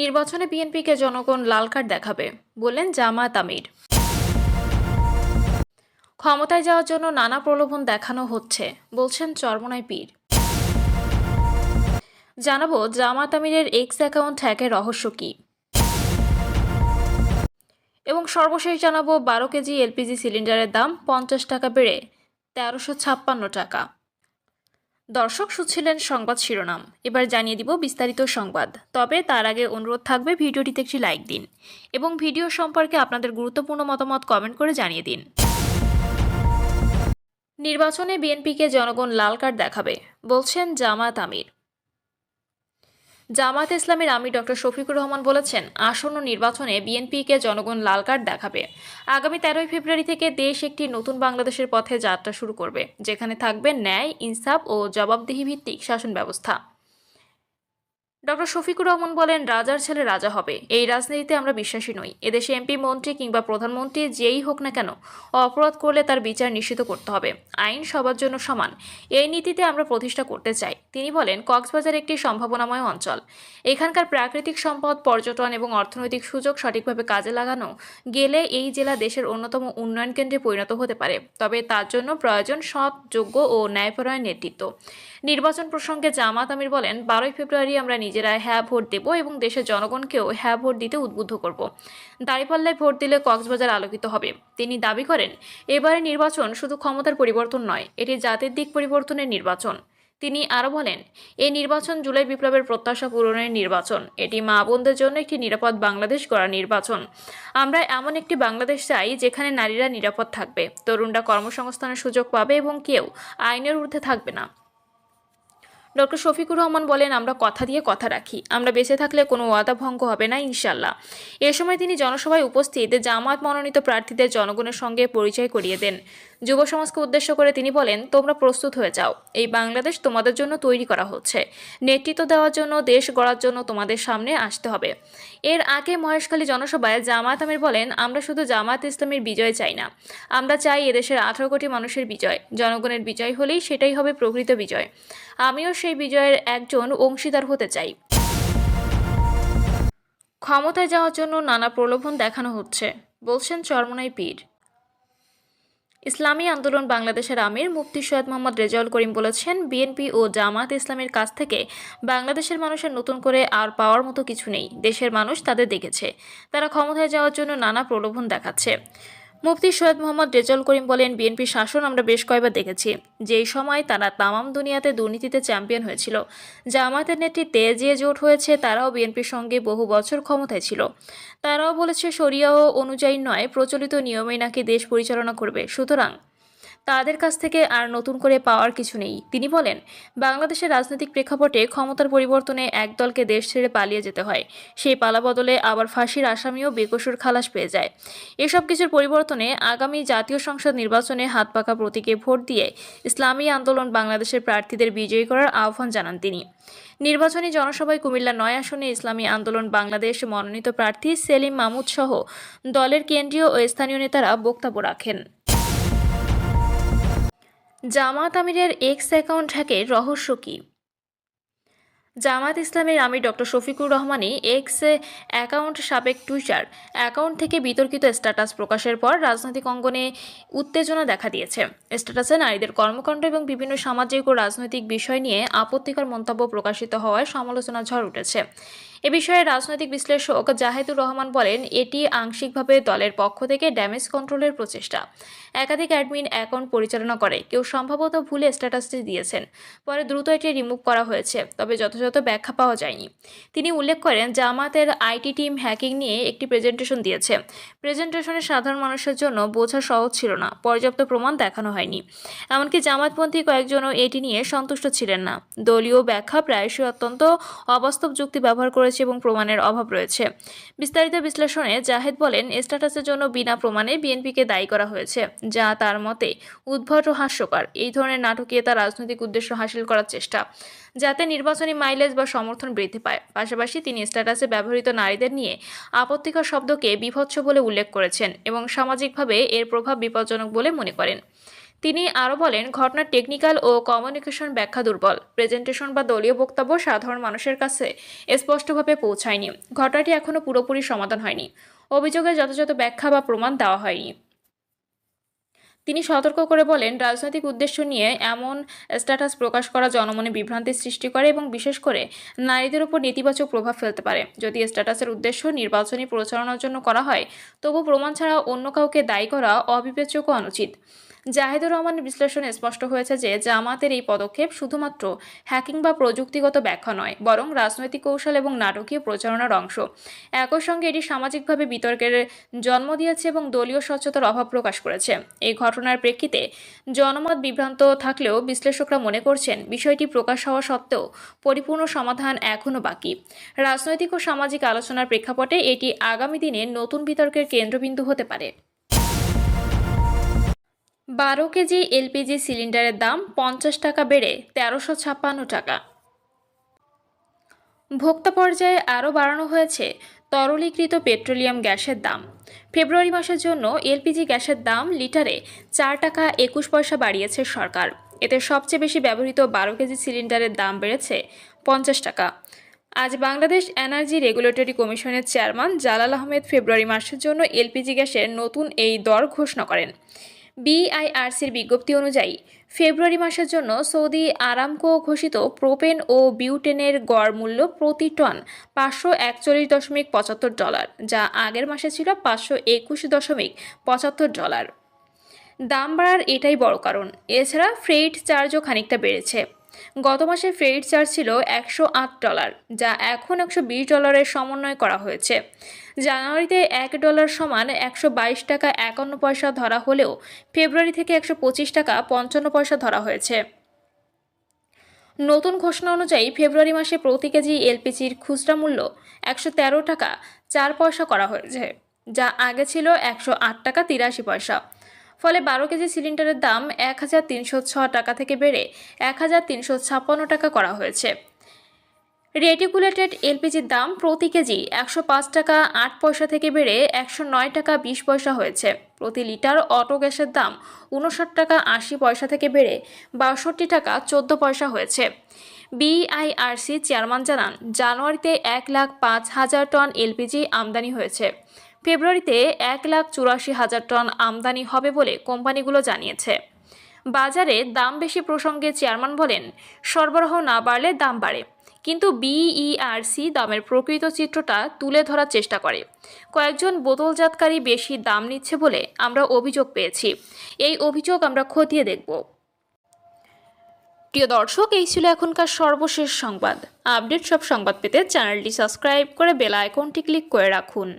নির্বাচনে বিএনপিকে জনগণ লাল কার্ড দেখাবে, বললেন জামায়াত আমির। ক্ষমতায় যাওয়ার জন্য নানা প্রলোভন দেখানো হচ্ছে, বলছেন চরমোনাই পীর। জানাবো জামায়াত আমিরের এক্স অ্যাকাউন্ট হ্যাকের রহস্য কী, এবং সর্বশেষ জানাবো 12 কেজি এলপিজি সিলিন্ডারের দাম 50 টাকা বেড়ে 1356 টাকা। দর্শক শুনছিলেন সংবাদ শিরোনাম, এবার জানিয়ে দিব বিস্তারিত সংবাদ। তবে তার আগে অনুরোধ থাকবে ভিডিওটিতে একটি লাইক দিন এবং ভিডিও সম্পর্কে আপনাদের গুরুত্বপূর্ণ মতামত কমেন্ট করে জানিয়ে দিন। নির্বাচনে বিএনপিকে জনগণ লাল কার্ড দেখাবে, বলছেন জামায়াত আমির। জামায়াত ইসলামের আমির ডক্টর শফিকুর রহমান বলেছেন, আসন্ন নির্বাচনে বিএনপিকে জনগণ লাল কার্ড দেখাবে। আগামী 13 ফেব্রুয়ারি থেকে দেশ একটি নতুন বাংলাদেশের পথে যাত্রা শুরু করবে, যেখানে থাকবে ন্যায়, ইনসাফ ও জবাবদিহি ভিত্তিক শাসন ব্যবস্থা। ডক্টর শফিকুর রহমান বলেন, রাজার ছেলে রাজা হবে, এই রাজনীতিতে আমরা বিশ্বাসী নই। এদেশে এমপি, মন্ত্রী কিংবা প্রধানমন্ত্রী যেই হোক না কেন, অপরাধ করলে তার বিচার নিশ্চিত করতে হবে। আইন সবার জন্য সমান, এই নীতিতে আমরা প্রতিষ্ঠা করতে চাই। তিনি বলেন, কক্সবাজার একটি সম্ভাবনাময় অঞ্চল। এখানকার প্রাকৃতিক সম্পদ, পর্যটন এবং অর্থনৈতিক সুযোগ সঠিকভাবে কাজে লাগানো গেলে এই জেলা দেশের অন্যতম উন্নয়ন কেন্দ্রে পরিণত হতে পারে। তবে তার জন্য প্রয়োজন সৎ, যোগ্য ও ন্যায়পরায়ণ নেতৃত্ব। নির্বাচন প্রসঙ্গে জামায়াত আমির বলেন, 12 ফেব্রুয়ারি আমরা নিজেরা হ্যাঁ ভোট দেব এবং দেশের জনগণকেও হ্যাঁ ভোট দিতে উদ্বুদ্ধ করব। দাঁড়িপাল্লায় ভোট দিলে কক্সবাজার আলোকিত হবে। তিনি দাবি করেন, এবারের নির্বাচন শুধু ক্ষমতার পরিবর্তন নয়, এটি জাতির দিক পরিবর্তনের নির্বাচন। তিনি আরও বলেন, এই নির্বাচন জুলাই বিপ্লবের প্রত্যাশা পূরণের নির্বাচন। এটি মা বোনদের জন্য একটি নিরাপদ বাংলাদেশ গড়ার নির্বাচন। আমরা এমন একটি বাংলাদেশ চাই যেখানে নারীরা নিরাপদ থাকবে, তরুণরা কর্মসংস্থানের সুযোগ পাবে এবং কেউ আইনের ঊর্ধ্বে থাকবে না। ডক্টর শফিকুর রহমান বলেন, আমরা কথা দিয়ে কথা রাখি, আমরা বেঁচে থাকলে কোনো ওয়াদা ভঙ্গ হবে না, ইনশাল্লাহ। এ সময় তিনি জনসভায় উপস্থিত জামায়াত মনোনীত প্রার্থীদের জনগণের সঙ্গে পরিচয় করিয়ে দেন। যুব সমাজকে উদ্দেশ্য করে তিনি বলেন, তোমরা প্রস্তুত হয়ে যাও, এই বাংলাদেশ তোমাদের জন্য তৈরি করা হচ্ছে। নেতৃত্ব দেওয়ার জন্য, দেশ গড়ার জন্য তোমাদের সামনে আসতে হবে। এর আগে মহেশখালী জনসভায় জামায়াত আমির বলেন, আমরা শুধু জামায়াত ইসলামের বিজয় চাই না, আমরা চাই এদেশের 18 কোটি মানুষের বিজয়। জনগণের বিজয় হলেই সেটাই হবে প্রকৃত বিজয়। আমিও সেই বিজয়ের একজন অংশীদার হতে চাই। ক্ষমতায় যাওয়ার জন্য নানা প্রলোভন দেখানো হচ্ছে, বলছেন চরমোনাই পীর। ইসলামী আন্দোলন বাংলাদেশের আমির মুফতি সৈয়দ মোহাম্মদ রেজাউল করিম বলেছেন, বিএনপি ও জামায়াত ইসলামের কাছ থেকে বাংলাদেশের মানুষের নতুন করে আর পাওয়ার মতো কিছু নেই। দেশের মানুষ তাদের দেখেছে, তারা ক্ষমতায় যাওয়ার জন্য নানা প্রলোভন দেখাচ্ছে। মুফতি সৈয়দ মোহাম্মদ রেজাউল করিম বলেন, বিএনপির শাসন আমরা বেশ কয়েকবার দেখেছি, যেই সময় তারা তামাম দুনিয়াতে দুর্নীতিতে চ্যাম্পিয়ন হয়েছিল। জামায়াতের নেতৃত্বে যে জোট হয়েছে তারাও বিএনপির সঙ্গে বহু বছর ক্ষমতায় ছিল। তারাও বলেছে শরিয়া ও অনুযায়ী নয়, প্রচলিত নিয়মেই নাকি দেশ পরিচালনা করবে, সুতরাং তাদের কাছ থেকে আর নতুন করে পাওয়ার কিছু নেই। তিনি বলেন, বাংলাদেশের রাজনৈতিক প্রেক্ষাপটে ক্ষমতার পরিবর্তনে এক দলকে দেশ ছেড়ে পালিয়ে যেতে হয়, সেই পালা বদলে আবার ফাঁসির আসামিও বেকসুর খালাস পেয়ে যায়। এসব কিছুর পরিবর্তনে আগামী জাতীয় সংসদ নির্বাচনে হাত পাকা প্রতীকে ভোট দিয়ে ইসলামী আন্দোলন বাংলাদেশের প্রার্থীদের বিজয়ী করার আহ্বান জানান তিনি। নির্বাচনী জনসভায় কুমিল্লা 9 আসনে ইসলামী আন্দোলন বাংলাদেশ মনোনীত প্রার্থী সেলিম মাহমুদ সহ দলের কেন্দ্রীয় ও স্থানীয় নেতারা বক্তব্য রাখেন। জামায়াত আমিরের এক্স অ্যাকাউন্ট হ্যাকের রহস্য কী? জামায়াত ইসলামের আমির ডক্টর শফিকুর রহমানই এক্স অ্যাকাউন্ট সাবেক টুইটার অ্যাকাউন্ট থেকে বিতর্কিত স্ট্যাটাস প্রকাশের পর রাজনৈতিক অঙ্গনে উত্তেজনা দেখা দিয়েছে। স্ট্যাটাসে নারীদের কর্মকাণ্ড এবং বিভিন্ন সামাজিক ও রাজনৈতিক বিষয় নিয়ে আপত্তিকর মন্তব্য প্রকাশিত হওয়ায় সমালোচনার ঝড় উঠেছে। এ বিষয়ে রাজনৈতিক বিশ্লেষক জাহিদুর রহমান বলেন, এটি আংশিকভাবে দলের পক্ষ থেকে ড্যামেজ কন্ট্রোলের প্রচেষ্টা। একাধিক অ্যাডমিন অ্যাকাউন্ট পরিচালনা করে, কেউ সম্ভবত ভুলে স্ট্যাটাসটি দিয়েছেন, পরে দ্রুত এটি রিমুভ করা হয়েছে, তবে যথাযথ ব্যাখ্যা পাওয়া যায়নি। তিনি উল্লেখ করেন, জামায়াতের আইটি টিম হ্যাকিং নিয়ে একটি প্রেজেন্টেশন দিয়েছে। প্রেজেন্টেশনে সাধারণ মানুষের জন্য বোঝা সহজ ছিল না, পর্যাপ্ত প্রমাণ দেখানো হয়নি। এমনকি জামায়াতপন্থী কয়েকজনও এটি নিয়ে সন্তুষ্ট ছিলেন না। দলীয় ব্যাখ্যা প্রায়শই অত্যন্ত অবাস্তব যুক্তি ব্যবহার করেছে এবং প্রমাণের অভাব রয়েছে। বিস্তারিত বিশ্লেষণে জাহেদ বলেন, স্ট্যাটাসের জন্য বিনা প্রমাণে বিএনপিকে দায়ী করা হয়েছে, যা তার মতে উদ্ভট ও হাস্যকর। এই ধরনের নাটকীয়তা রাজনৈতিক উদ্দেশ্য হাসিল করার চেষ্টা, যাতে নির্বাচনী মাইলেজ বা সমর্থন বৃদ্ধি পায়। পাশাপাশি তিনি স্ট্যাটাসে ব্যবহৃত নারীদের নিয়ে আপত্তিকর শব্দকে বিভৎস বলে উল্লেখ করেছেন এবং সামাজিকভাবে এর প্রভাব বিপজ্জনক বলে মনে করেন। তিনি আরও বলেন, ঘটনার টেকনিক্যাল ও কমিউনিকেশন ব্যাখ্যা দুর্বল, প্রেজেন্টেশন বা দলীয় বক্তব্য সাধারণ মানুষের কাছে স্পষ্টভাবে পৌঁছায়নি। ঘটনাটি এখনও পুরোপুরি সমাধান হয়নি। অভিযোগের যথাযথ ব্যাখ্যা বা প্রমাণ দেওয়া হয়নি। তিনি সতর্ক করে বলেন, রাজনৈতিক উদ্দেশ্য নিয়ে এমন স্ট্যাটাস প্রকাশ করা জনমনে বিভ্রান্তির সৃষ্টি করে এবং বিশেষ করে নারীদের উপর নেতিবাচক প্রভাব ফেলতে পারে। যদি স্ট্যাটাসের উদ্দেশ্য নির্বাচনী প্রচারণার জন্য করা হয়, তবু প্রমাণ ছাড়া অন্য কাউকে দায়ী করা অবিবেচ্য ও অনুচিত। জাহিদুর রহমানের বিশ্লেষণে স্পষ্ট হয়েছে যে জামাতের এই পদক্ষেপ শুধুমাত্র হ্যাকিং বা প্রযুক্তিগত ব্যাখ্যা নয়, বরং রাজনৈতিক কৌশল এবং নাটকীয় প্রচারণার অংশ। একই সঙ্গে এটি সামাজিকভাবে বিতর্কের জন্ম দিয়েছে এবং দলীয় স্বচ্ছতার অভাব প্রকাশ করেছে। এই ঘটনার প্রেক্ষিতে জনমত বিভ্রান্ত থাকলেও বিশ্লেষকরা মনে করছেন, বিষয়টি প্রকাশ হওয়া সত্ত্বেও পরিপূর্ণ সমাধান এখনও বাকি। রাজনৈতিক ও সামাজিক আলোচনার প্রেক্ষাপটে এটি আগামী দিনে নতুন বিতর্কের কেন্দ্রবিন্দু হতে পারে। 12 কেজি এলপিজি সিলিন্ডারের দাম 50 টাকা বেড়ে 1356 টাকা। ভোক্তা পর্যায়ে আরও বাড়ানো হয়েছে তরলীকৃত পেট্রোলিয়াম গ্যাসের দাম। ফেব্রুয়ারি মাসের জন্য এলপিজি গ্যাসের দাম লিটারে 4 টাকা 21 পয়সা বাড়িয়েছে সরকার। এতে সবচেয়ে বেশি ব্যবহৃত 12 কেজি সিলিন্ডারের দাম বেড়েছে 50 টাকা। আজ বাংলাদেশ এনার্জি রেগুলেটরি কমিশনের চেয়ারম্যান জালাল আহমেদ ফেব্রুয়ারি মাসের জন্য এলপিজি গ্যাসের নতুন এই দর ঘোষণা করেন। বিআইআরসির বিজ্ঞপ্তি অনুযায়ী ফেব্রুয়ারি মাসের জন্য সৌদি আরামকো ঘোষিত প্রোপেন ও বিউটেনের গড় মূল্য প্রতি টন $541.75, যা আগের মাসে ছিল $521.75। দাম বাড়ার এটাই বড় কারণ। এছাড়া ফ্রেইট চার্জও খানিকটা বেড়েছে। গত মাসে ফ্রেইট চার্জ ছিল $108, যা এখন $120 সমন্বয় করা হয়েছে। জানুয়ারিতে $1 সমান 122 টাকা 51 পয়সা ধরা হলেও ফেব্রুয়ারি থেকে 125 টাকা 55 পয়সা ধরা হয়েছে। নতুন ঘোষণা অনুযায়ী ফেব্রুয়ারি মাসে প্রতি কেজি এলপিজির খুচরা মূল্য 113 টাকা 4 পয়সা করা হয়েছে, যা আগে ছিল 108 টাকা 83 পয়সা। ফলে 12 কেজি সিলিন্ডারের দাম 1306 টাকা থেকে বেড়ে 1356 টাকা করা হয়েছে। রেটিকুলেটেড এলপিজির দাম প্রতি কেজি 105 টাকা 8 পয়সা থেকে বেড়ে 109 টাকা 20 পয়সা হয়েছে। প্রতি লিটার অটো গ্যাসের দাম 59 টাকা 80 পয়সা থেকে বেড়ে 62 টাকা 14 পয়সা হয়েছে। বিআইআরসি চেয়ারম্যান জানান, জানুয়ারিতে 1,05,000 টন এলপিজি আমদানি হয়েছে। ফেব্রুয়ারিতে 1,84,000 টন আমদানি হবে বলে কোম্পানিগুলো জানিয়েছে। বাজারে দাম বেশি প্রসঙ্গে চেয়ারম্যান বলেন, সরবরাহ না বাড়লে দাম বাড়ে, কিন্তু বিইআরসি দামের প্রকৃত চিত্রটা তুলে ধরার চেষ্টা করে। কয়েকজন বোতলজাতকারী বেশি দাম নিচ্ছে বলে আমরা অভিযোগ পেয়েছি। এই অভিযোগ আমরা খতিয়ে দেখব। প্রিয় দর্শক, এই ছিল এখনকার সর্বশেষ সংবাদ। আপডেট সব সংবাদ পেতে চ্যানেলটি সাবস্ক্রাইব করে বেল আইকনটি ক্লিক করে রাখুন।